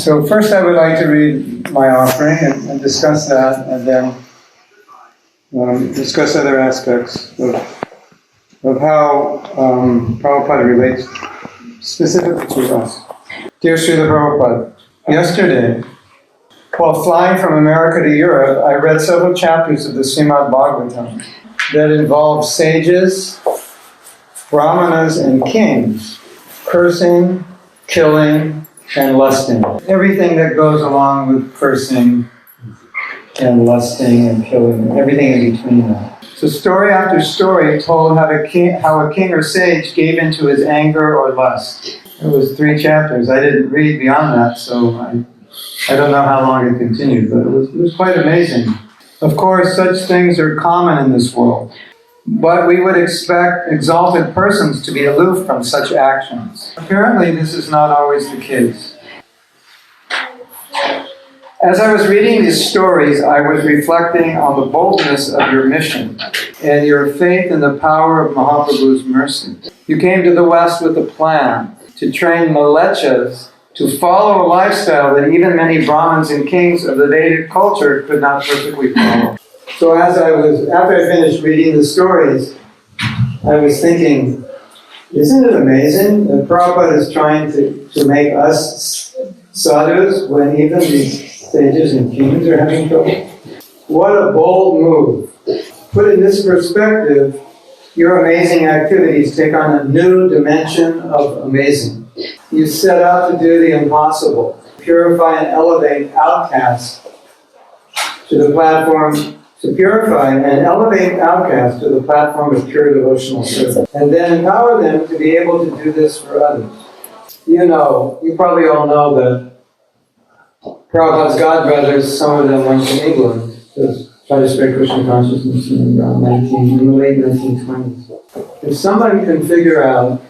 So first I would like to read my offering and discuss that, and then discuss other aspects of how Prabhupada relates specifically to us. Dear Srila Prabhupada, yesterday, while flying from America to Europe, I read several chapters of the Srimad Bhagavatam that involve sages, brahmanas, and kings, cursing, killing, and lusting. Everything that goes along with cursing and lusting and killing, everything in between that. So story after story told how a king or sage gave into his anger or lust. It was 3 chapters. I didn't read beyond that, so I don't know how long it continued, but it was quite amazing. Of course, such things are common in this world, but we would expect exalted persons to be aloof from such actions. Apparently, this is not always the case. As I was reading these stories, I was reflecting on the boldness of your mission and your faith in the power of Mahaprabhu's mercy. You came to the West with a plan to train Malechas to follow a lifestyle that even many Brahmins and kings of the Vedic culture could not perfectly follow. So after I finished reading the stories, I was thinking, isn't it amazing that Prabhupada is trying to make us sadhus when even these sages and kings are having trouble? What a bold move. Put in this perspective, your amazing activities take on a new dimension of amazing. You set out to do the impossible, purify and elevate outcasts to the platform of pure devotional service, and then empower them to be able to do this for others. You probably all know that Prabhupada's godbrothers, some of them went to England to try to spread Krishna consciousness in the late 1920s. If somebody can figure out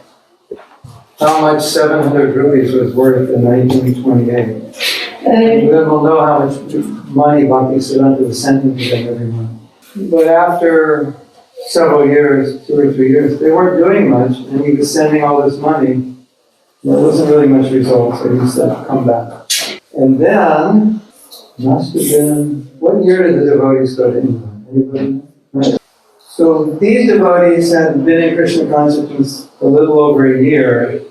how much 700 rupees was worth in 1928, then we'll know how much money Bhaktisiddhanta sent to them every month. But after several years, 2 or 3 years, they weren't doing much, and he was sending all this money. There wasn't really much result, so he said, come back. And then, must have been, what year did the devotees go to England? Anybody? Right. So these devotees had been in Krishna consciousness a little over a year,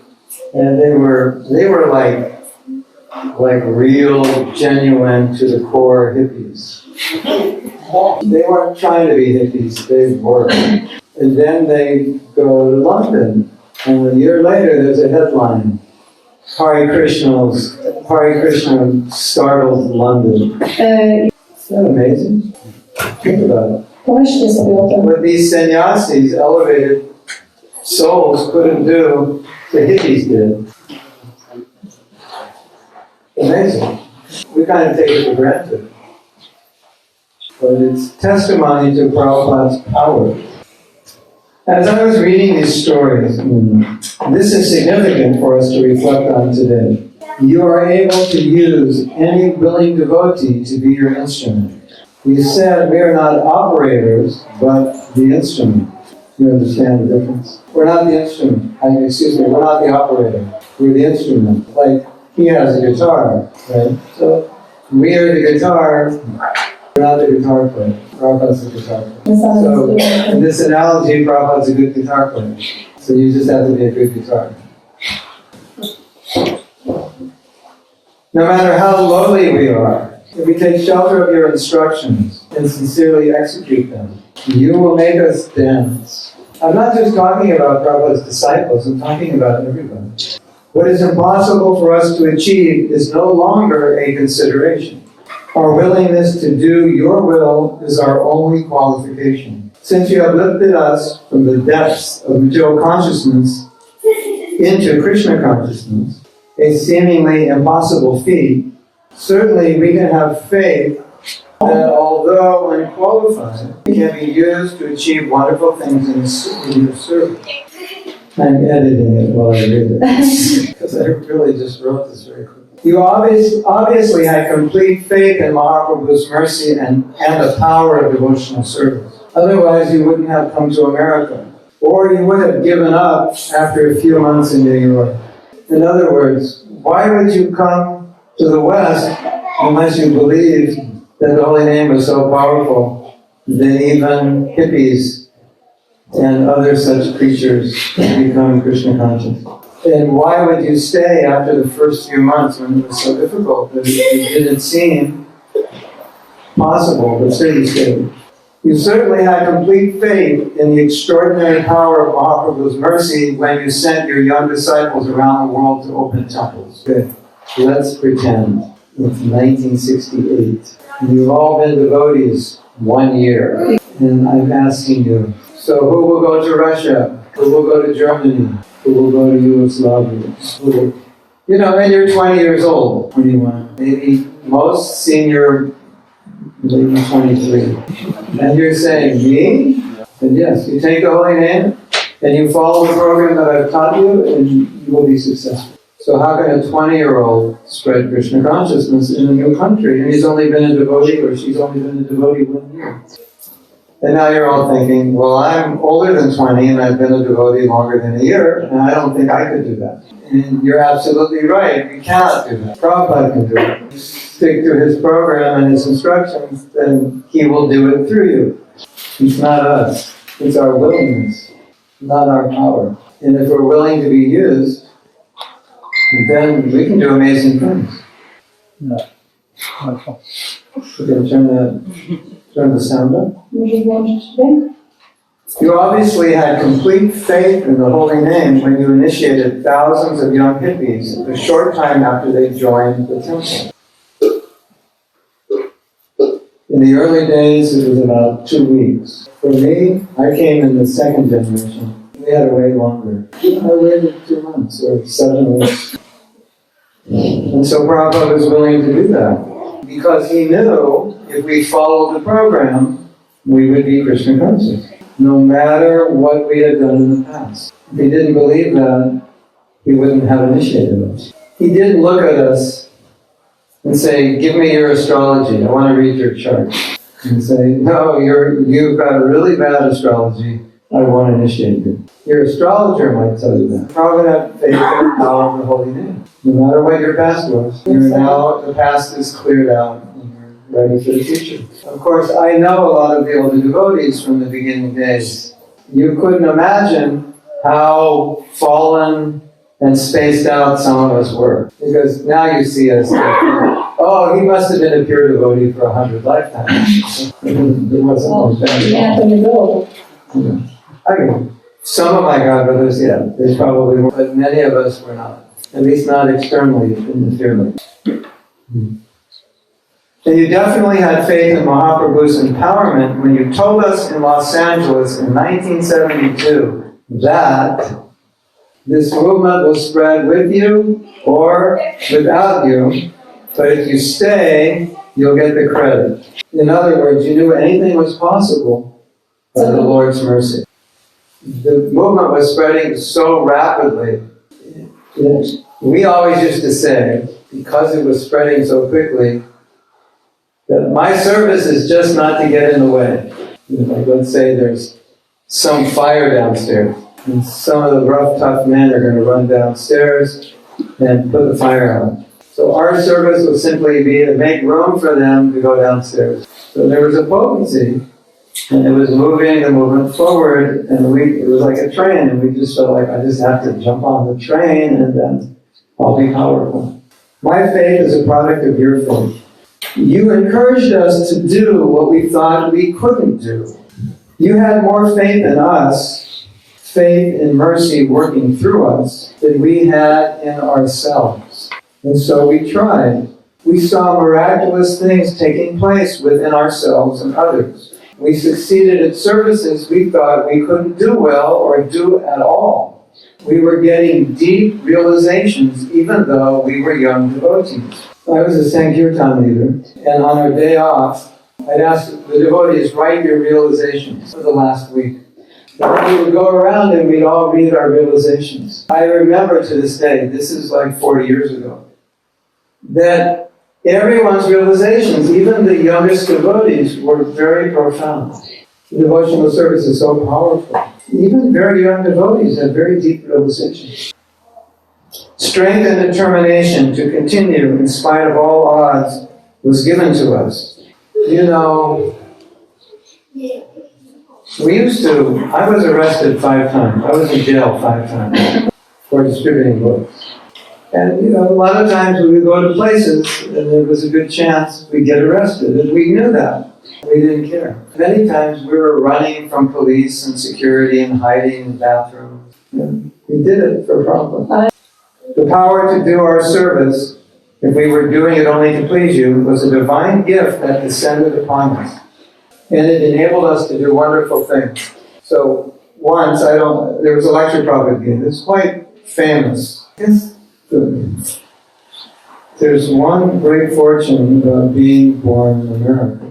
and they were like real, genuine, to the core hippies. They weren't trying to be hippies, they were. And then they go to London, and a year later there's a headline, Hare Krishna startled London. Isn't that amazing? Think about it. What these sannyasis, elevated souls, couldn't do, the hippies did. Amazing. We kind of take it for granted. But it's testimony to Prabhupada's power. As I was reading these stories, this is significant for us to reflect on today. You are able to use any willing devotee to be your instrument. We said we are not operators, but the instrument. You understand the difference? We're not the instrument. We're not the operator. We're the instrument. Like, he has a guitar, right? So, we are the guitar, we're not the guitar player. Prabhupada's the guitar player. So, in this analogy, Prabhupada's a good guitar player. So you just have to be a good guitar. No matter how lowly we are, if we take shelter of your instructions and sincerely execute them, you will make us dance. I'm not just talking about Prabhupada's disciples, I'm talking about everybody. What is impossible for us to achieve is no longer a consideration. Our willingness to do your will is our only qualification. Since you have lifted us from the depths of material consciousness into Krishna consciousness, a seemingly impossible feat, certainly we can have faith that although unqualified, it can be used to achieve wonderful things in your service. I'm editing it while I read it, because I really just wrote this very quickly. You obviously had complete faith in Mahaprabhu's mercy and the power of devotional service. Otherwise, you wouldn't have come to America, or you would have given up after a few months in New York. In other words, why would you come To the West, unless you believe that the holy name was so powerful, that even hippies and other such creatures become Krishna conscious. And why would you stay after the first few months when it was so difficult? That it didn't seem possible, but still you stayed. You certainly had complete faith in the extraordinary power of Mahaprabhu's mercy when you sent your young disciples around the world to open temples. Good. Let's pretend it's 1968. And you've all been devotees 1 year. And I'm asking you, so who will go to Russia? Who will go to Germany? Who will go to Yugoslavia? You know, and you're 20 years old, 21. Maybe most senior, maybe 23. And you're saying, me? And yes, you take the holy name, and you follow the program that I've taught you, and you will be successful. So how can a 20-year-old spread Krishna consciousness in a new country? And he's only been a devotee, or she's only been a devotee 1 year. And now you're all thinking, well, I'm older than 20, and I've been a devotee longer than a year, and I don't think I could do that. And you're absolutely right, you cannot do that. Prabhupada can do it. Stick to his program and his instructions, then he will do it through you. It's not us. It's our willingness, not our power. And if we're willing to be used, then we can do amazing things. Yeah. Wonderful. We're going to turn the sound up. You obviously had complete faith in the holy name when you initiated thousands of young hippies a short time after they joined the temple. In the early days, it was about 2 weeks. For me, I came in the second generation. We had to wait longer. I waited 2 months or 7 weeks. And so Prabhupada was willing to do that because he knew if we followed the program, we would be Krishna conscious, no matter what we had done in the past. If he didn't believe that, he wouldn't have initiated us. He didn't look at us and say, give me your astrology, I want to read your chart. And say, no, you've got a really bad astrology, I want to initiate you. Your astrologer might tell you that. Prabhupada had faith in the power of the holy name. No matter what your past was, the past is cleared out and you're ready for the future. Of course, I know a lot of the older devotees from the beginning days. You couldn't imagine how fallen and spaced out some of us were. Because now you see us, oh, he must have been a pure devotee for 100 lifetimes. It wasn't like that at all. I mean, some of my godbrothers, yeah, they probably were, but many of us were not. At least not externally in the feeling. And you definitely had faith in Mahaprabhu's empowerment when you told us in Los Angeles in 1972 that this movement will spread with you or without you, but if you stay, you'll get the credit. In other words, you knew anything was possible by the Lord's mercy. The movement was spreading so rapidly. We always used to say, because it was spreading so quickly, that my service is just not to get in the way. Like let's say there's some fire downstairs, and some of the rough, tough men are going to run downstairs and put the fire out. So our service would simply be to make room for them to go downstairs. So there was a potency, and it was moving the movement forward, and it was like a train, and we just felt like I just have to jump on the train and then I'll be powerful. My faith is a product of your faith. You encouraged us to do what we thought we couldn't do. You had more faith in us, faith in mercy working through us, than we had in ourselves. And so we tried. We saw miraculous things taking place within ourselves and others. We succeeded at services we thought we couldn't do well or do at all. We were getting deep realizations even though we were young devotees. I was a Sankirtan leader, and on our day off, I'd ask the devotees, write your realizations for the last week. And we would go around and we'd all read our realizations. I remember to this day, this is like 40 years ago, that everyone's realizations, even the youngest devotees, were very profound. The devotional service is so powerful. Even very young devotees have very deep realizations. Strength and determination to continue in spite of all odds was given to us. You know, I was arrested 5 times. I was in jail 5 times for distributing books. And, you know, a lot of times we would go to places and there was a good chance we'd get arrested, and we knew that. We didn't care. Many times we were running from police and security and hiding in bathrooms. And we did it for Prabhupada. The power to do our service, if we were doing it only to please you, was a divine gift that descended upon us. And it enabled us to do wonderful things. So once, there was a lecture Prabhupada gave. It's quite famous. There's one great fortune about being born in America.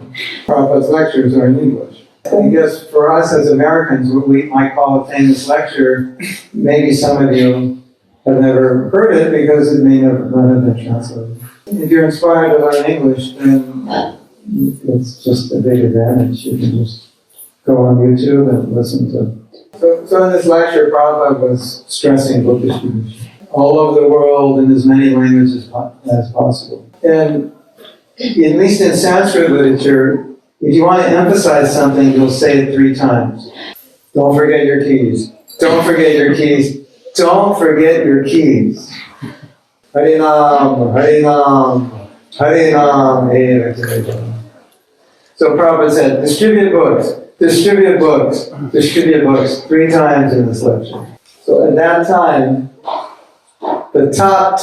Prabhupada's lectures are in English. I guess for us as Americans, what we might call a famous lecture, maybe some of you have never heard it because it may never have been translated. If you're inspired to learn English, then it's just a big advantage. You can just go on YouTube and listen to it. So in this lecture, Prabhupada was stressing book distribution all over the world in as many languages as possible. And at least in Sanskrit literature, if you want to emphasize something, you'll say it 3 times. Don't forget your keys. Don't forget your keys. Don't forget your keys. Harinam, Harinam, Harinam, Harinam. So Prabhupada said, distribute books, distribute books, distribute books 3 times in this lecture. So at that time, the top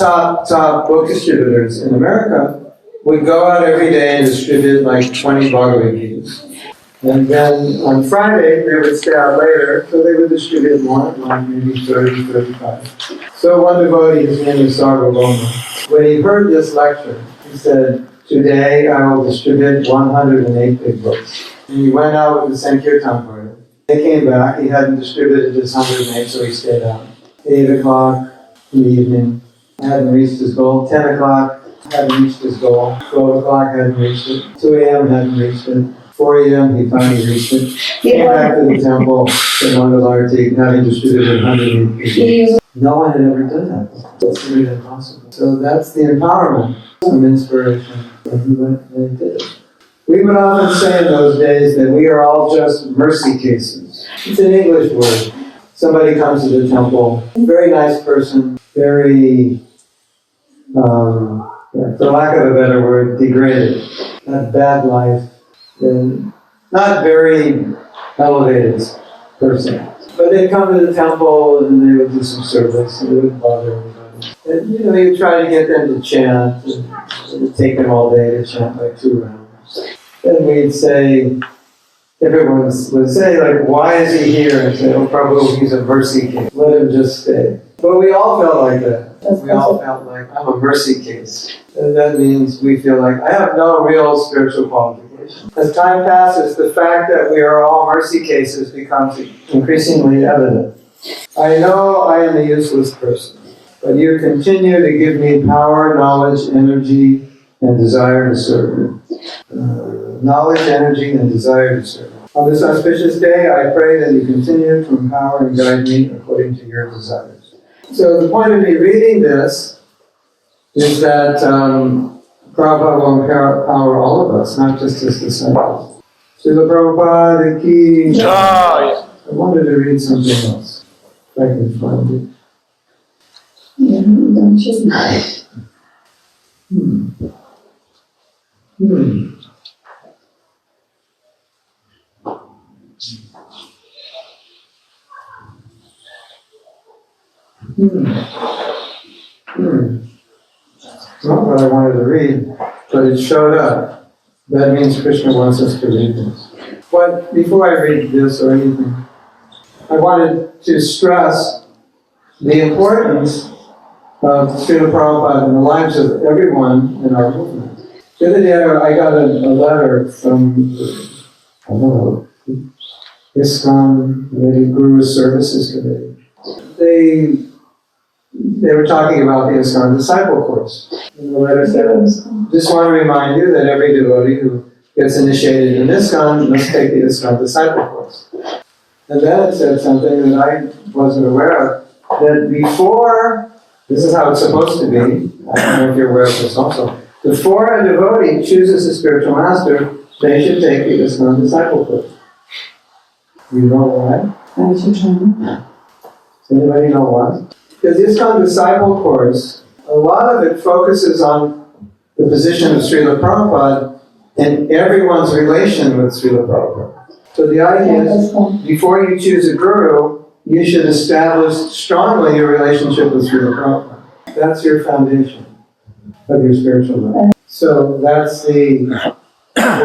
book distributors in America would go out every day and distribute like 20 Bhagavad Gitas. And then on Friday, they would stay out later, so they would distribute more, like maybe 30, 35. So one devotee, his name is Sarvabhauma, when he heard this lecture, he said, today I will distribute 108 big books. And he went out with the Sankirtan party. They came back, he hadn't distributed his 108, so he stayed out. 8 o'clock in the evening, hadn't reached his goal. 10 o'clock, hadn't reached his goal. 12 o'clock, hadn't reached it. 2 a.m., hadn't reached it. 4 a.m., he finally reached it. Came back to the temple, to Mangalarti, having distributed 108 people. No one had ever done that. That's really impossible. So that's the empowerment, some inspiration. And he went and did it. We would often say in those days that we are all just mercy cases. It's an English word. Somebody comes to the temple, very nice person, very, for lack of a better word, degraded. Had bad life, and not very elevated person. But they'd come to the temple and they would do some service and it wouldn't bother everybody. And you try to get them to chant, and it would take them all day to chant like 2 rounds. Then we'd say, everyone would say, like, why is he here? And say, oh, Prabhu, he's a mercy case. Let him just stay. But we all felt like that. We all felt like, I'm a mercy case. And that means we feel like, I have no real spiritual qualification. As time passes, the fact that we are all mercy cases becomes increasingly evident. I know I am a useless person, but you continue to give me power, knowledge, energy, and desire to serve you. Knowledge, energy, and desire to serve. On this auspicious day, I pray that you continue to empower and guide me according to your desires. So the point of me reading this is that Prabhupada will empower all of us, not just his disciples. Srila Prabhupada ki. I wanted to read something else, if I can find it. Yeah, don't you know? Not what I wanted to read, but it showed up. That means Krishna wants us to read this. But before I read this or anything, I wanted to stress the importance of Srila Prabhupada in the lives of everyone in our movement. The other day I got a letter from, I don't know, ISKCON, the Guru Services Committee. They were talking about the ISKCON Disciple Course. And the letter said, just want to remind you that every devotee who gets initiated in ISKCON must take the ISKCON Disciple Course. And then it said something that I wasn't aware of, that before This is how it's supposed to be. I don't know if you're aware of this also. Before a devotee chooses a spiritual master, they should take the ISKCON discipleship. You know why? Does anybody know why? Because the ISKCON disciple course, a lot of it focuses on the position of Srila Prabhupada and everyone's relation with Srila Prabhupada. So the idea is, before you choose a guru, you should establish strongly your relationship with Srila Prabhupada. That's your foundation of your spiritual life. So that's what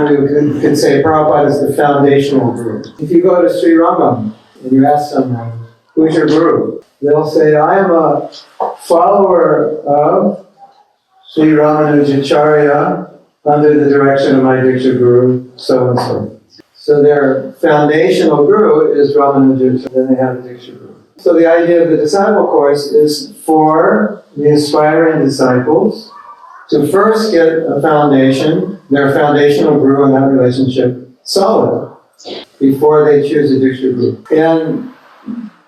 we could say Prabhupada is the foundational guru. If you go to Sri Rangam and you ask someone, who's your guru? They'll say, I am a follower of Sri Ramanujacharya under the direction of my Diksha Guru, so and so. So their foundational guru is Ramanujacharya, then they have a Diksha Guru. So the idea of the disciple course is for the aspiring disciples to first get a foundation, their foundational guru in that relationship solid, before they choose a Diksha Guru. And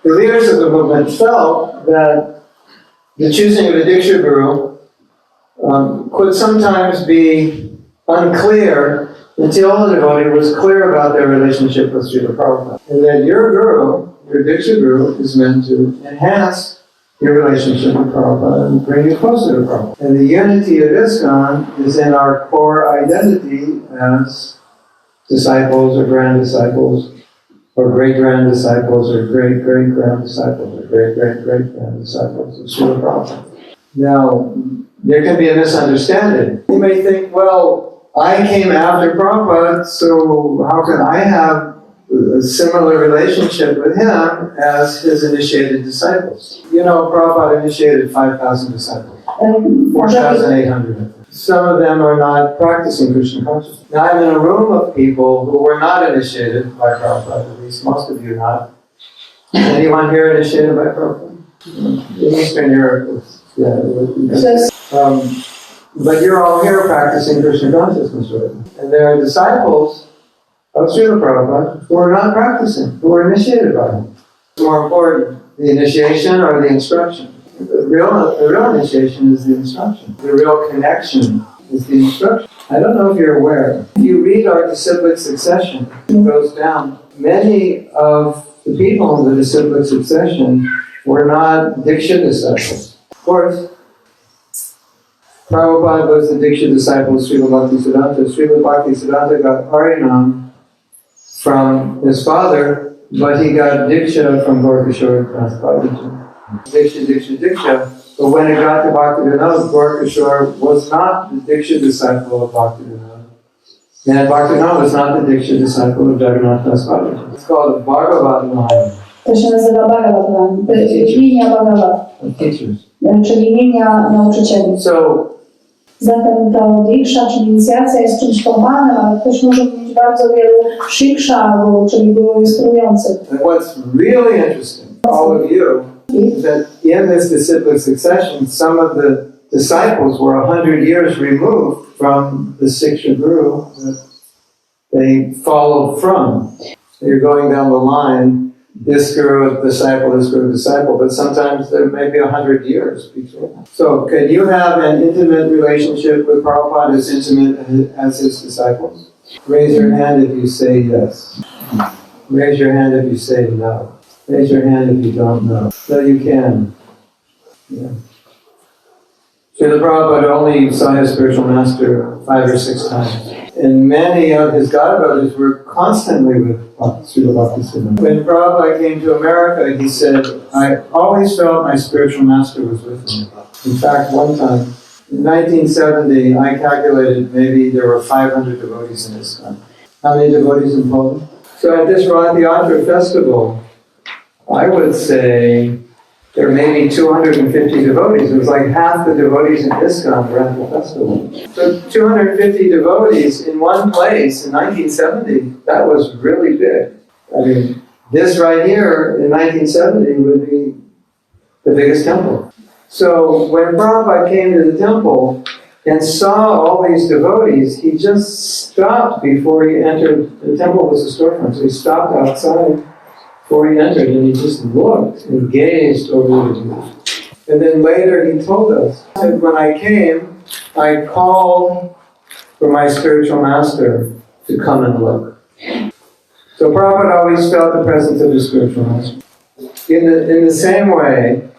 the leaders of the movement felt that the choosing of a Diksha Guru could sometimes be unclear until the devotee was clear about their relationship with Srila Prabhupada. And that your guru, your Diksha Guru, is meant to enhance your relationship with Prabhupada and bring you closer to Prabhupada. And the unity of ISKCON is in our core identity as disciples or grand disciples, or great-grand disciples, or great-great-grand disciples, or great-great-great-grand disciples of Srila Prabhupada. Now, there can be a misunderstanding. You may think, well, I came after Prabhupada, so how can I have a similar relationship with him as his initiated disciples? You know, Prabhupada initiated 5,000 disciples, 4,800. Some of them are not practicing Krishna consciousness. Now, I'm in a room of people who were not initiated by Prabhupada, at least most of you not. Anyone here initiated by Prabhupada? In Eastern Europe, yeah. But you're all here practicing Krishna consciousness right now. And there are disciples of Srila Prabhupada who are not practicing, who were initiated by him. It's more important, the initiation or the instruction. The real initiation is the instruction. The real connection is the instruction. I don't know if you're aware. If you read our disciplic succession, it goes down. Many of the people in the disciplic succession were not Diksha disciples. Of course, Prabhupada was the Diksha disciple of Srila Bhaktisiddhanta. Srila Bhaktisiddhanta got Harinam from his father, but he got Diksha from Gorkishore Prabhupada. Diksha. But when it got to Bhaktivinoda, Gorkishore was not the Diksha disciple of Bhaktivinoda. And Bhaktivinoda was not the Diksha disciple of Jagannath Das Bhattacharya. It's called Bhagavad line. To się nazywa Bhagavad line, linia Bhagavad, Teachers. czyli linia nauczycieli. Zatem to diksha, czyli inicjacja jest czymś formalnym, ale ktoś może mieć bardzo wielu shiksha, czyli guru instruujących. And what's really interesting, all of you, is that in this disciplic succession, some of the disciples were 100 years removed from the Siksha Guru that they followed from. So you're going down the line, this guru, disciple, this guru, disciple, but sometimes there may be 100 years between them. So can you have an intimate relationship with Prabhupada as intimate as his disciples? Raise your hand if you say yes. Raise your hand if you say no. Raise your hand if you don't know. So you can. Yeah. Srila Prabhupada only saw his spiritual master 5 or 6 times. And many of his god brothers were constantly with Srila Bhaktisiddhanta. When Prabhupada came to America, he said, I always felt my spiritual master was with me. In fact, one time, in 1970, I calculated maybe there were 500 devotees in ISKCON. How many devotees in Poland? So at this Rathayatra festival, I would say there were maybe 250 devotees. It was like half the devotees in ISKCON were at the festival. So 250 devotees in one place in 1970, that was really big. I mean, this right here in 1970 would be the biggest temple. So when Prabhupada came to the temple and saw all these devotees, he just stopped before he entered. The temple was a storefront, so he stopped outside before he entered, and he just looked and gazed over the devotees. And then later he told us, he said, when I came, I called for my spiritual master to come and look. So Prabhupada always felt the presence of his spiritual master. In the same way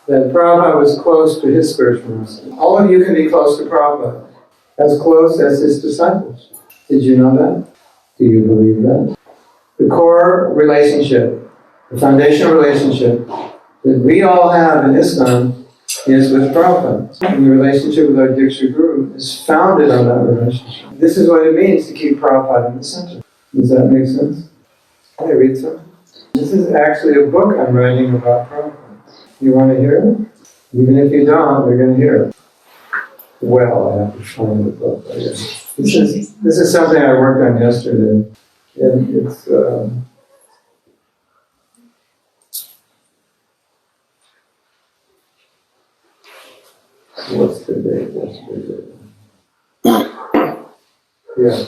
that Prabhupada was close to his spiritual master. All of you can be close to Prabhupada, as close as his disciples. Did you know that? Do you believe that? The core relationship, the foundational relationship that we all have in ISKCON is with Prabhupada. And the relationship with our Diksha Guru is founded on that relationship. This is what it means to keep Prabhupada in the center. Does that make sense? Can I read something? This is actually a book I'm writing about Prabhupada. You want to hear it? Even if you don't, they're going to hear it. Well, I have to find the book, I guess. This is something I worked on yesterday. And it's... what's the date yesterday? Yeah.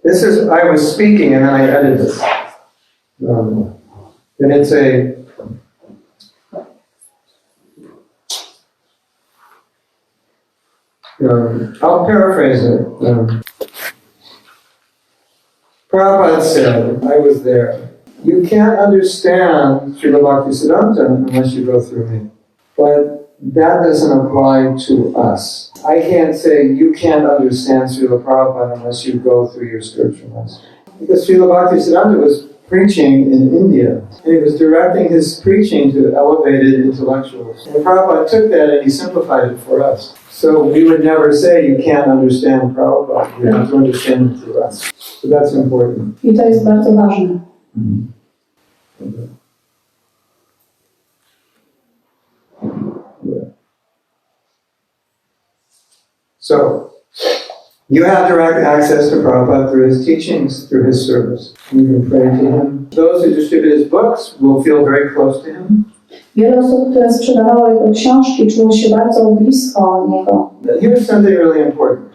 This is, I was speaking and then I edited this. And it's a... I'll paraphrase it. Prabhupada said, I was there, you can't understand Srila Bhaktisiddhanta unless you go through me. But that doesn't apply to us. I can't say you can't understand Srila Prabhupada unless you go through your spiritual master. Because Srila Bhaktisiddhanta was preaching in India, and he was directing his preaching to elevated intellectuals. And Prabhupada took that and he simplified it for us. So we would never say you can't understand Prabhupada. You have to understand it through us. So that's important. I to jest bardzo ważne. Yeah. So, you have direct access to Prabhupada through his teachings, through his service. You can pray to him. Those who distribute his books will feel very close to him. Wiele osób, które sprzedawało jego książki, czuło się bardzo blisko niego. Here's something really important.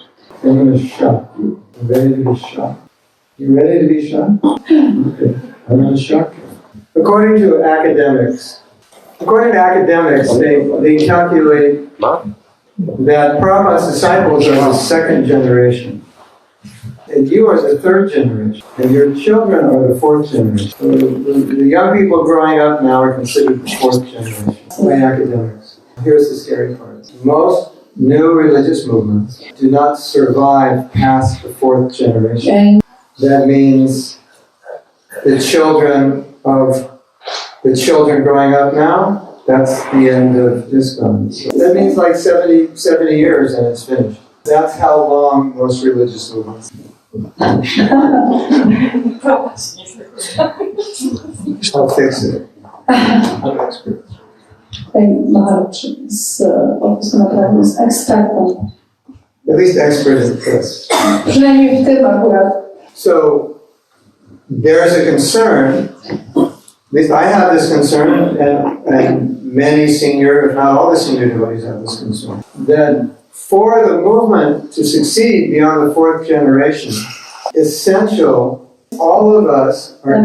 I'm going to shock you. You ready to be shocked? You ready to be shocked? Okay. I'm going to shock you. According to academics, they calculate that Prabhupada's disciples are the second generation. And you are the third generation. And your children are the fourth generation. So the young people growing up now are considered the fourth generation by academics. Here's the scary part. Most new religious movements do not survive past the fourth generation. That means the children growing up now, that's the end of ISKCON. So that means like 70 years and it's finished. That's how long most religious movements. I'll fix it. I'm expert. At least expert in this. Przynajmniej w tym akurat. So there's a concern, at least I have this concern, and many senior, if not all the senior devotees have this concern, that for the movement to succeed beyond the fourth generation, essential, all of us are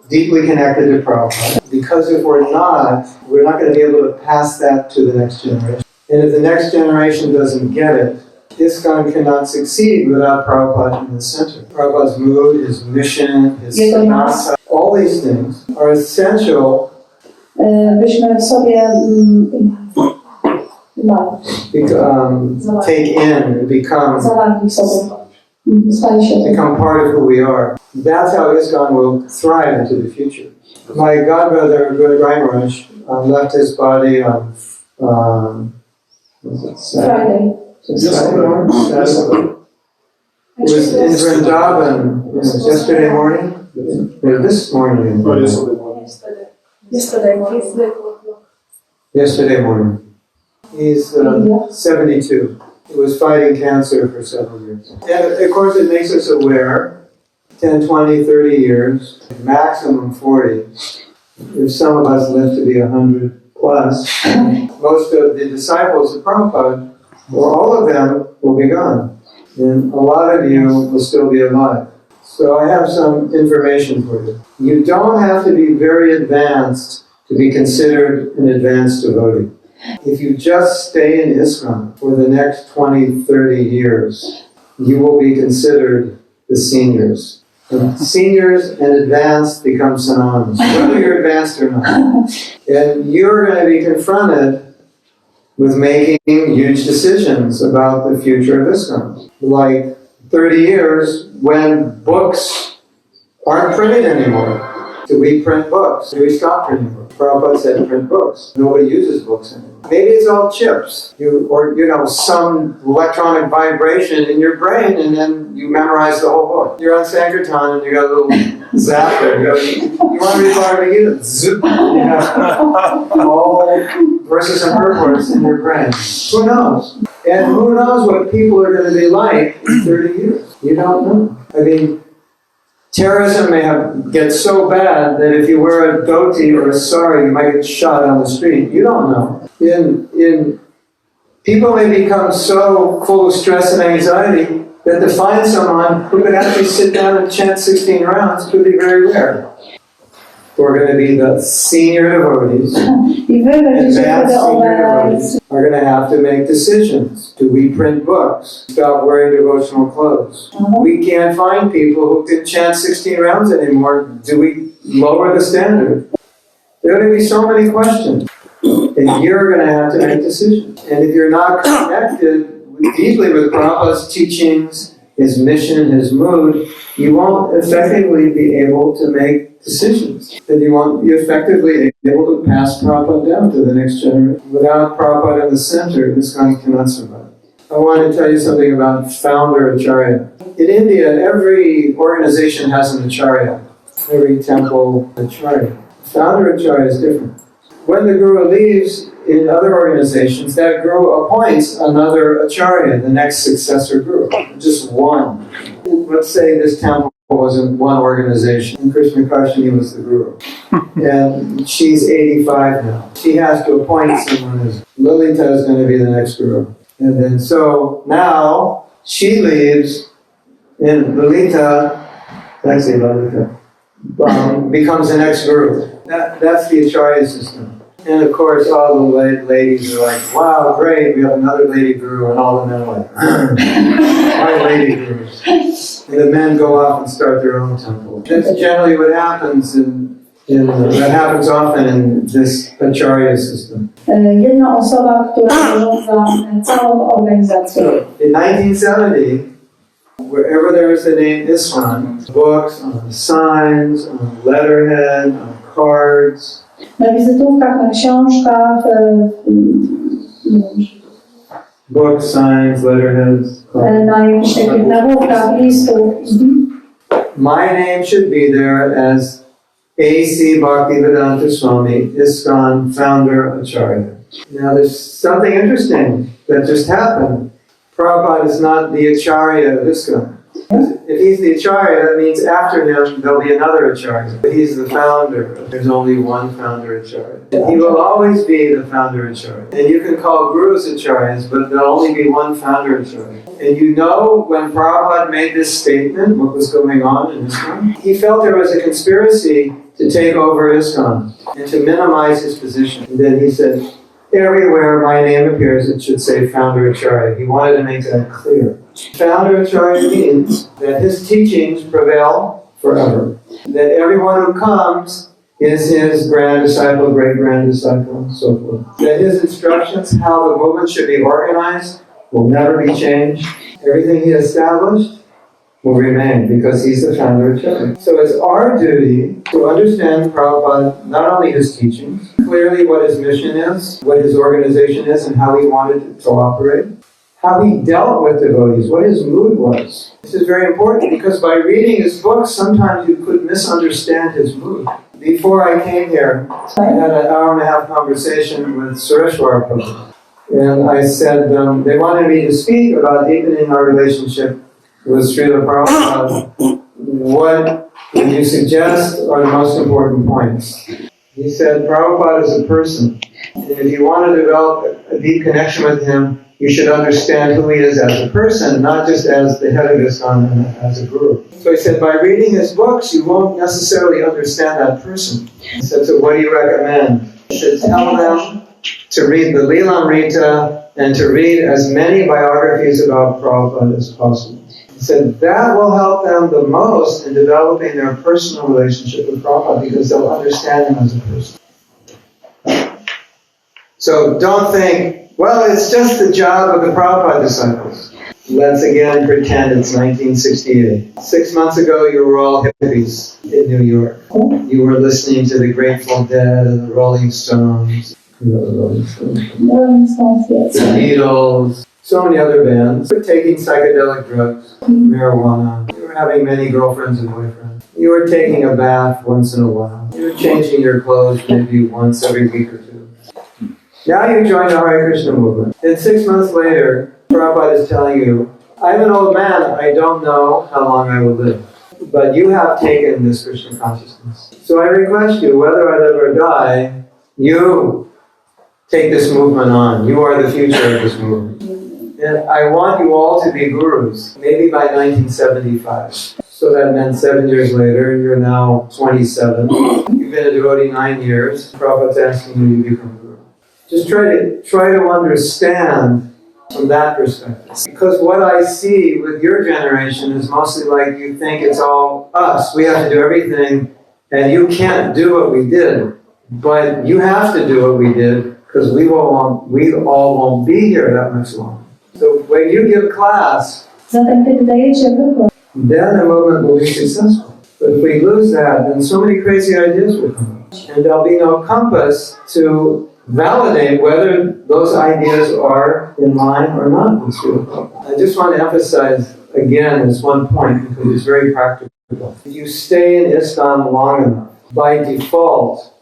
deeply connected to Prabhupada. Because if we're not going to be able to pass that to the next generation. And if the next generation doesn't get it, ISKCON cannot succeed without Prabhupada in the center. Prabhupada's mood, his mission, his sanasa, all these things are essential Byśmy sobie take in and become part of who we are. That's how ISKCON will thrive into the future. My godbrother, Guru Maharaj, left his body on Friday. Saturday. It was in Vrindavan yesterday morning? Or this morning? Yesterday morning. He's 72. He was fighting cancer for several years. And of course it makes us aware, 10, 20, 30 years, maximum 40. If some of us live to be 100 plus, most of the disciples of Prabhupada, or all of them, will be gone. And a lot of you will still be alive. So I have some information for you. You don't have to be very advanced to be considered an advanced devotee. If you just stay in ISKCON for the next 20, 30 years, you will be considered the seniors. And seniors and advanced become synonymous, whether you're advanced or not. And you're going to be confronted with making huge decisions about the future of ISKCON. Like 30 years when books aren't printed anymore. Do we print books? Do we stop printing books? Prabhupada said print books. Nobody uses books anymore. Maybe it's all chips, or some electronic vibration in your brain, and then you memorize the whole book. You're on Sankirtan and you got a little zapper. You want to read Bhagavad Gita? Zip. You have all verses and purports in your brain. Who knows? And who knows what people are going to be like in 30 years? You don't know. I mean, terrorism may get so bad that if you wear a dhoti or a sari, you might get shot on the street. You don't know. People may become so full of stress and anxiety that to find someone who can actually sit down and chant 16 rounds could be very rare. We're going to be the senior devotees. Advanced senior devotees are going to have to make decisions. Do we print books? Stop wearing devotional clothes? We can't find people who can chant 16 rounds anymore. Do we lower the standard? There are going to be so many questions. And you're going to have to make decisions. And if you're not connected deeply with Prabhupada's teachings, his mission, his mood, you won't effectively be able to make decisions. And you won't be effectively able to pass Prabhupada down to the next generation. Without Prabhupada in the center, this kind cannot survive. I want to tell you something about founder acharya. In India, every organization has an acharya. Every temple acharya. Founder acharya is different. When the guru leaves in other organizations, that guru appoints another acharya, the next successor guru. Just one. Let's say this temple was in one organization, and Krishna Karshini was the guru. And she's 85 now. She has to appoint someone as Lalita is going to be the next guru. And then so now she leaves, and Lalita becomes the next guru. That's the acharya system. And of course, all the ladies are like, wow, great, we have another lady guru, and all the men are like, why lady gurus? And the men go off and start their own temple. That's generally what happens that happens often in this acharya system. Jedna osoba, która zarządza całą organizacją. In 1970, wherever there was the name ISKCON, books, on signs, on letterhead, on cards, na wizytówkach, na książkach, books, signs, letterheads, na jakichś takich nagłówkach, listów. My name should be there as A.C. Bhaktivedanta Swami, ISKCON founder Acharya. Now there's something interesting that just happened. Prabhupada is not the Acharya of ISKCON. If he's the Acharya, that means after him there'll be another Acharya. But he's the founder. There's only one founder Acharya. And he will always be the founder Acharya. And you can call gurus Acharyas, but there'll only be one founder Acharya. And you know when Prabhupada made this statement, what was going on in ISKCON? He felt there was a conspiracy to take over ISKCON and to minimize his position. And then he said, everywhere my name appears, it should say founder Acharya. He wanted to make that clear. Founder Acharya means that his teachings prevail forever. That everyone who comes is his grand disciple, great grand disciple, and so forth. That his instructions, how the movement should be organized, will never be changed. Everything he established will remain because he's the founder Acharya. So it's our duty to understand Prabhupada, not only his teachings, clearly what his mission is, what his organization is, and how he wanted to operate. How he dealt with devotees, what his mood was. This is very important because by reading his books, sometimes you could misunderstand his mood. Before I came here, I had an hour-and-a-half conversation with Sureshwar Prabhu. And I said, they wanted me to speak about deepening our relationship with Srila Prabhupada. What would you suggest are the most important points? He said, Prabhupada is a person. And if you want to develop a deep connection with him, you should understand who he is as a person, not just as the head of ISKCON and as a guru. So he said, by reading his books, you won't necessarily understand that person. He said, so what do you recommend? He said, tell them to read the Lilamrita and to read as many biographies about Prabhupada as possible. He said, that will help them the most in developing their personal relationship with Prabhupada because they'll understand him as a person. So don't think, well, it's just the job of the Prabhupada disciples. Let's again pretend it's 1968. 6 months ago, you were all hippies in New York. You were listening to the Grateful Dead and the Rolling Stones. The Beatles, so many other bands. You were taking psychedelic drugs, marijuana. You were having many girlfriends and boyfriends. You were taking a bath once in a while. You were changing your clothes maybe once every week or two. Now you join the Hare Krishna movement. And 6 months later, Prabhupada is telling you, I'm an old man, I don't know how long I will live. But you have taken this Krishna consciousness. So I request you, whether I live or die, you take this movement on. You are the future of this movement. And I want you all to be gurus, maybe by 1975. So that meant 7 years later, you're now 27. You've been a devotee 9 years. Prabhupada's asking you to become a guru. Just try to understand from that perspective. Because what I see with your generation is mostly like you think it's all us. We have to do everything, and you can't do what we did. But you have to do what we did, because we all won't be here that much longer. So when you give class, then the movement will be successful. But if we lose that, then so many crazy ideas will come up. And there'll be no compass to validate whether those ideas are in line or not with Srila Prabhupada. I just want to emphasize again this one point because it's very practical. If you stay in ISKCON long enough, by default,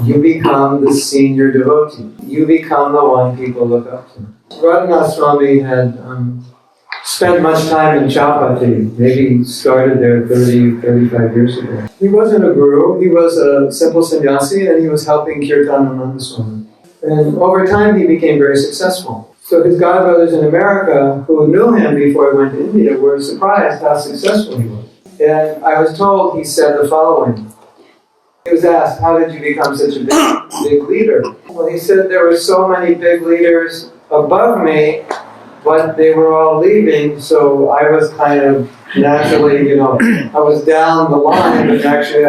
you become the senior devotee. You become the one people look up to. Radhanath Swami had spent much time in Chapati. Maybe he started there 30, 35 years ago. He wasn't a guru, he was a simple sannyasi, and he was helping Kirtanananda Swami. And over time he became very successful. So his godbrothers in America, who knew him before he went to India, were surprised how successful he was. And I was told he said the following. He was asked, how did you become such a big leader? Well, he said there were so many big leaders above me, but they were all leaving, so I was kind of naturally, I was down the line, but actually,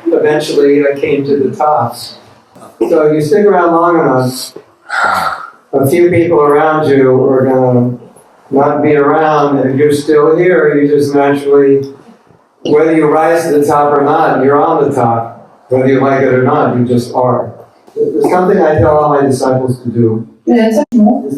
eventually I came to the top. So you stick around long enough, a few people around you are going to not be around, and if you're still here, you just naturally, whether you rise to the top or not, you're on the top. Whether you like it or not, you just are. There's something I tell all my disciples to do, is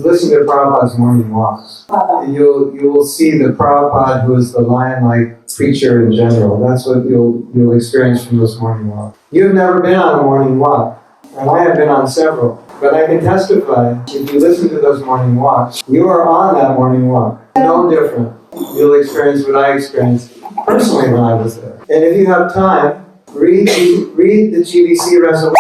listen to Prabhupada's morning walks. And you will see the Prabhupada who is the lion-like preacher in general. That's what you'll experience from those morning walks. You've never been on a morning walk, and I have been on several. But I can testify, if you listen to those morning walks, you are on that morning walk. No different. You'll experience what I experienced personally when I was there. And if you have time, read the GBC resolution.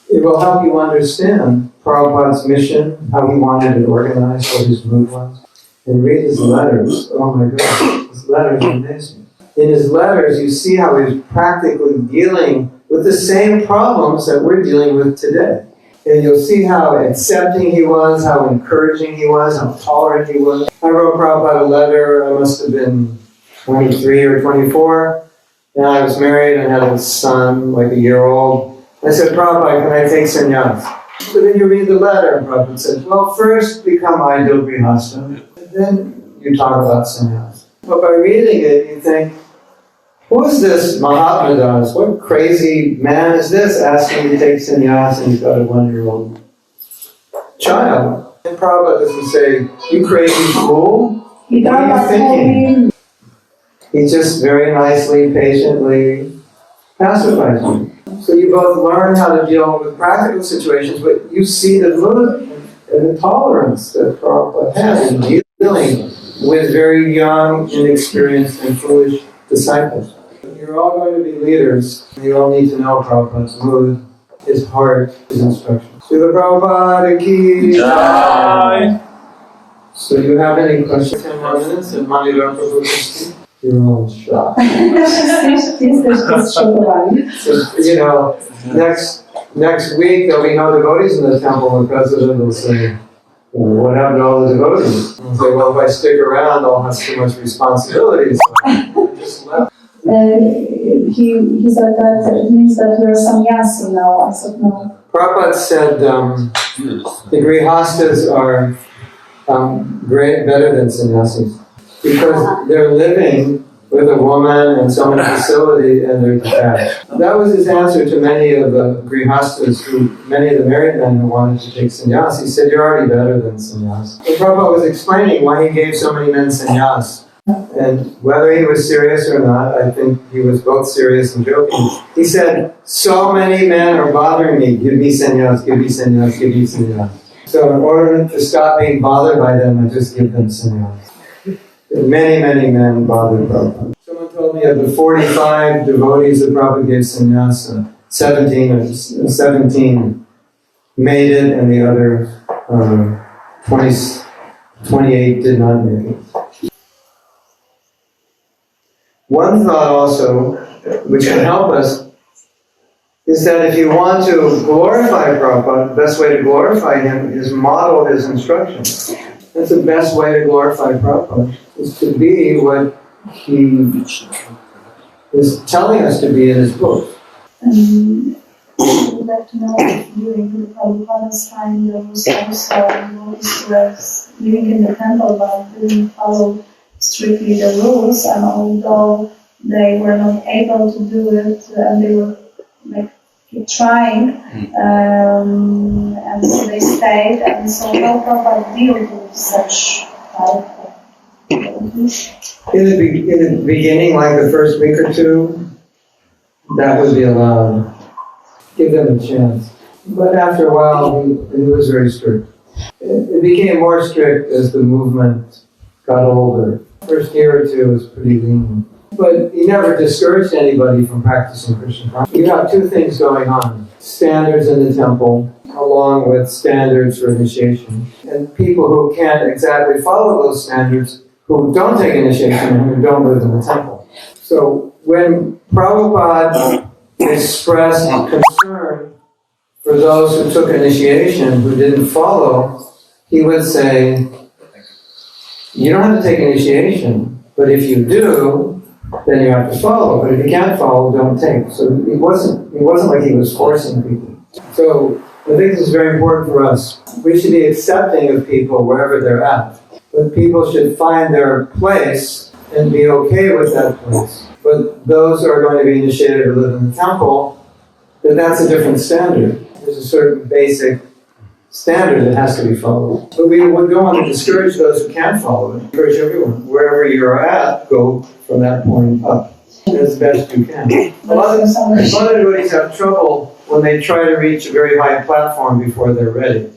It will help you understand Prabhupada's mission, how he wanted it organized, what his mood was. And read his letters. Oh my God, his letters are amazing. In his letters, you see how he's practically dealing with the same problems that we're dealing with today. And you'll see how accepting he was, how encouraging he was, how tolerant he was. I wrote Prabhupada a letter, I must have been 23 or 24. And I was married and had a son, like a year old. I said, Prabhupada, can I take sannyas? So then you read the letter, and Prabhupada said, well, first become ideal grihasta, and then you talk about sannyas. But by reading it, you think, who is this Mahatma Das? What crazy man is this asking to take sannyas and he's got a 1-year-old child? And Prabhupada doesn't say, you crazy fool, what are you thinking? He just very nicely, patiently pacifies you. So you both learn how to deal with practical situations, but you see the mood and the tolerance that Prabhupada has in dealing with very young, inexperienced, and foolish disciples. You're all going to be leaders. You all need to know Prabhupada's mood, his heart, his instructions. Srila Prabhupada ki jai. So you have any questions? 10 more minutes and Manila Prabhu can speak? You're all shocked. Jesteście zszokowani. So, you know, next week there'll be no devotees in the temple, and the president will say, what happened to all the devotees? And say, well, if I stick around, I'll have too much responsibility, so I just left. He said that it means that you're a sannyasi now. I said no. Prabhupada said the grihastas are better than sannyasis because they're living with a woman in some facility and they're detached. That was his answer to many of the grihastas, many of the married men who wanted to take sannyas. He said, you're already better than sannyas. And Prabhupada was explaining why he gave so many men sannyas. And whether he was serious or not, I think he was both serious and joking. He said, so many men are bothering me, give me sannyas, give me sannyas, give me sannyas. So in order to stop being bothered by them, I just give them sannyas. Many, many men bothered Prabhupada. Someone told me of the 45 devotees that Prabhupada gave sannyas, 17 made it and the other 28 did not make it. One thought also, which can help us, is that if you want to glorify Prabhupada, the best way to glorify him is model his instructions. That's the best way to glorify Prabhupada, is to be what he is telling us to be in his book. I would like to know if during the Prabhupada's time there was also those who were living in the temple but didn't follow strictly the rules, and although they were not able to do it, and they were like keep trying, and so they stayed, and so how Prabhupada deal with such type of devotees? In the beginning, like the first week or two, that would be allowed. Give them a chance. But after a while, he was very strict. It became more strict as the movement got older. First year or two was pretty lenient. But he never discouraged anybody from practicing Krishna consciousness. You have two things going on. Standards in the temple, along with standards for initiation. And people who can't exactly follow those standards, who don't take initiation and who don't live in the temple. So when Prabhupada expressed concern for those who took initiation, who didn't follow, he would say, you don't have to take initiation, but if you do, then you have to follow. But if you can't follow, don't take. So it wasn't like he was forcing people. So I think this is very important for us. We should be accepting of people wherever they're at. But people should find their place and be okay with that place. But those who are going to be initiated or live in the temple, then that's a different standard. There's a certain basic standard that has to be followed. But we don't want to discourage those who can't follow it. Encourage everyone. Wherever you're at, go from that point up as best you can. A lot of devotees have trouble when they try to reach a very high platform before they're ready.